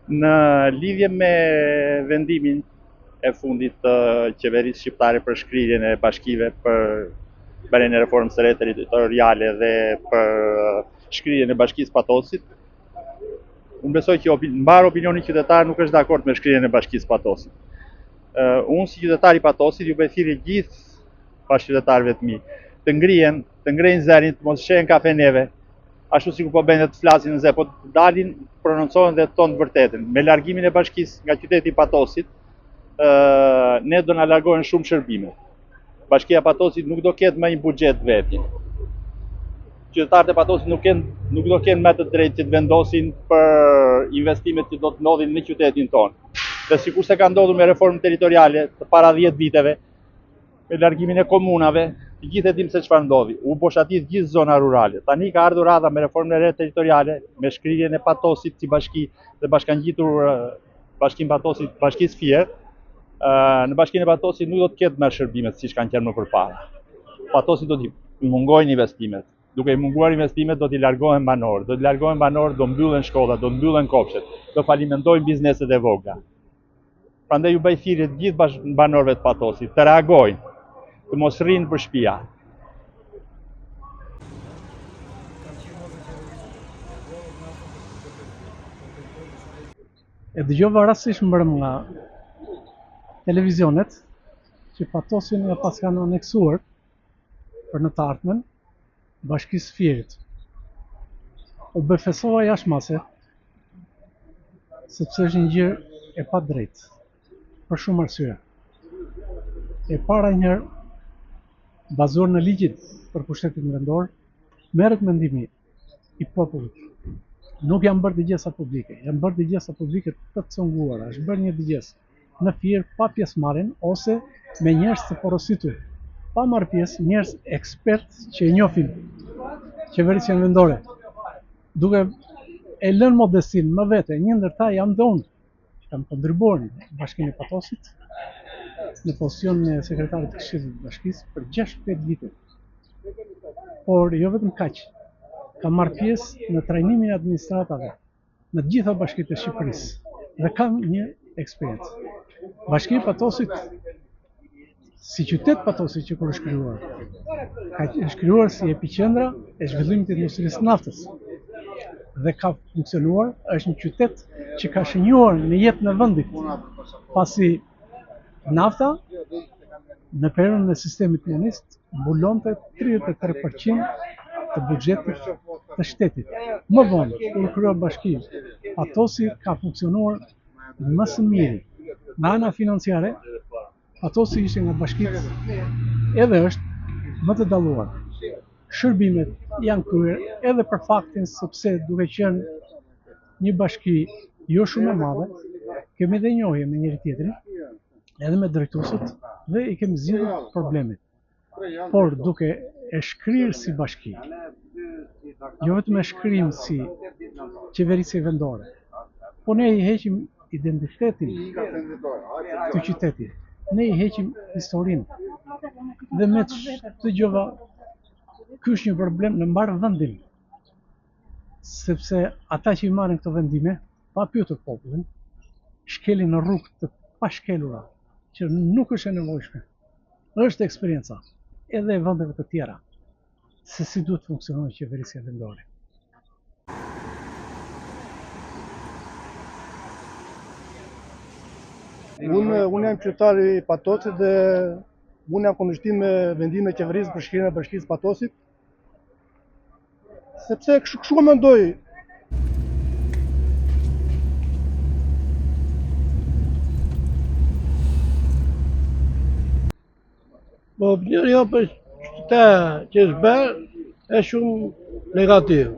Në lidhje me vendimin e fundit të qeverisë shqiptare për shkrirjen e bashkive për bërjen e reformës së re territoriale dhe për shkrirjen e bashkisë Patosit, unë besoj që mbar opinioni qytetar nuk është dakord me shkrirjen e bashkisë Patosit. Unë si qytetar i Patosit ju bëj thirrje gjithë bashkëqytetarëve të mi të ngrejnë zërin, të mos shehen kafeneve, ashtu sikur po bëjnë të flasin në zë, po të dalin, prononcohen dhe thonë të vërtetën. Me largimin e bashkisë nga qyteti i Patosit, ne do na largohen shumë shërbime. Bashkia e Patosit nuk do ketë më një buxhet vetin. Qytetarët e Patosit nuk do kenë më të drejtë që të vendosin për investimet që do të ndodhin në qytetin tonë. Dhe sikur se ka ndodhur me reformën territoriale të para 10 viteve, me largimin e komunave, të gjithë e dim se çfarë ndodhi. U boshatit gjithë zona rurale. Tani ka ardhur radha me reformën e re territoriale, me shkrirjen e Patosit si bashki dhe bashkangjitur Bashkinë Patosit, Bashkisë Fier. Në Bashkinë e Patosit nuk do të ketë më shërbimet siç kanë qenë më përpara. Patosit do t'i mungojnë investimet. Duke i munguar investimet do t'i largohen banorë. Do t'i largohen banorë, do mbyllen shkollat, do mbyllen kopshtet, do falimentojnë bizneset e vogla. Prandaj ju bëj thirrje të gjithë banorëve të Patosit të reagojnë, të mos rrinë për shtëpia. E dëgjova rastësisht mbrëm nga televizionet që Patosin e pas kanë aneksuar për në të ardhmen Bashkisë Fierit. U befesova jashtëmase sepse është një gjë e padrejtë për shumë arsye. E para njëherë bazuar në ligjin për pushtetin vendor, merret mendimi i popullit. Nuk janë bërë dëgjesa publike, janë bërë dëgjesa publike të cunguara, është bërë një dëgjes në Fier pa pjesëmarrjen ose me njerëz të porositur, pa marrë pjesë njerëz ekspertë që e njohin qeverisjen vendore, duke e lënë modestin më vete. Një ndër ta jam dhe unë, që kam kontribuar në Bashkinë e Patosit në pozicionin e sekretarit të Këshillit të Bashkisë për 6-8 vite. Por jo vetëm kaq, kam marrë pjesë në trajnimin e administratave në të gjitha bashkitë e Shqipërisë dhe kam një eksperiencë. Bashkia e Patosit, si qytet Patosit që kur është krijuar, ka shkruar si epiqendra e zhvillimit të industrisë naftës dhe ka funksionuar, është një qytet që ka shënjuar në jetën e vendit, pasi nafta në periudhën e sistemit komunist mbulonte 33% të buxhetit të shtetit. Më vonë, kur kryo bashkia, Patosi ka funksionuar më së miri. Nga ana financiare, Patosi ishte nga bashkitë edhe është më të dalluar. Shërbimet janë kryer edhe për faktin sepse duke qenë një bashki jo shumë e madhe, kemi dhe njohje me njëri tjetrin, edhe me drejtuesët dhe i kemi zgjidhur problemin. Por duke e shkrirë si bashki, jo vetëm e shkrim si qeverisje vendore, po ne i heqim identitetin të qytetit, ne i heqim historinë. Dhe me të gjova, ky është një problem në mbar vendin, sepse ata që i marrin këto vendime, pa pyetur popullin, shkelin në rrugë të pashkelura, që nuk është e nevojshme. Është eksperienca edhe e vendeve të tjera, se si duhet funksionojë qeverisja vendore. Unë jam qytetar i Patosit dhe unë jam kundërshtim me vendimin e qeverisë për shkrirjen e Bashkisë Patosit, sepse kështu mendoj. Po opinioni jo për këtë që është bërë është shumë negativ,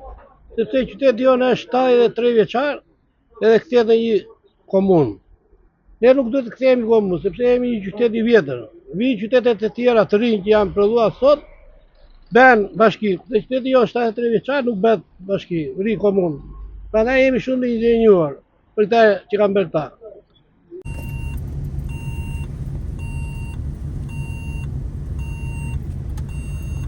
sepse qyteti jonë është 73 vjeçar edhe kthehet në një komunë. Ne nuk duhet të kthehemi komunë, sepse jemi një qytet i vjetër. Vijnë qytetet e tjera të rinj që janë prodhuar sot, bën bashki. Dhe qyteti jonë 73 vjeçar nuk bëhet bashki, ri komunë. Prandaj jemi shumë të indenjuar për këtë që kanë bërë ta.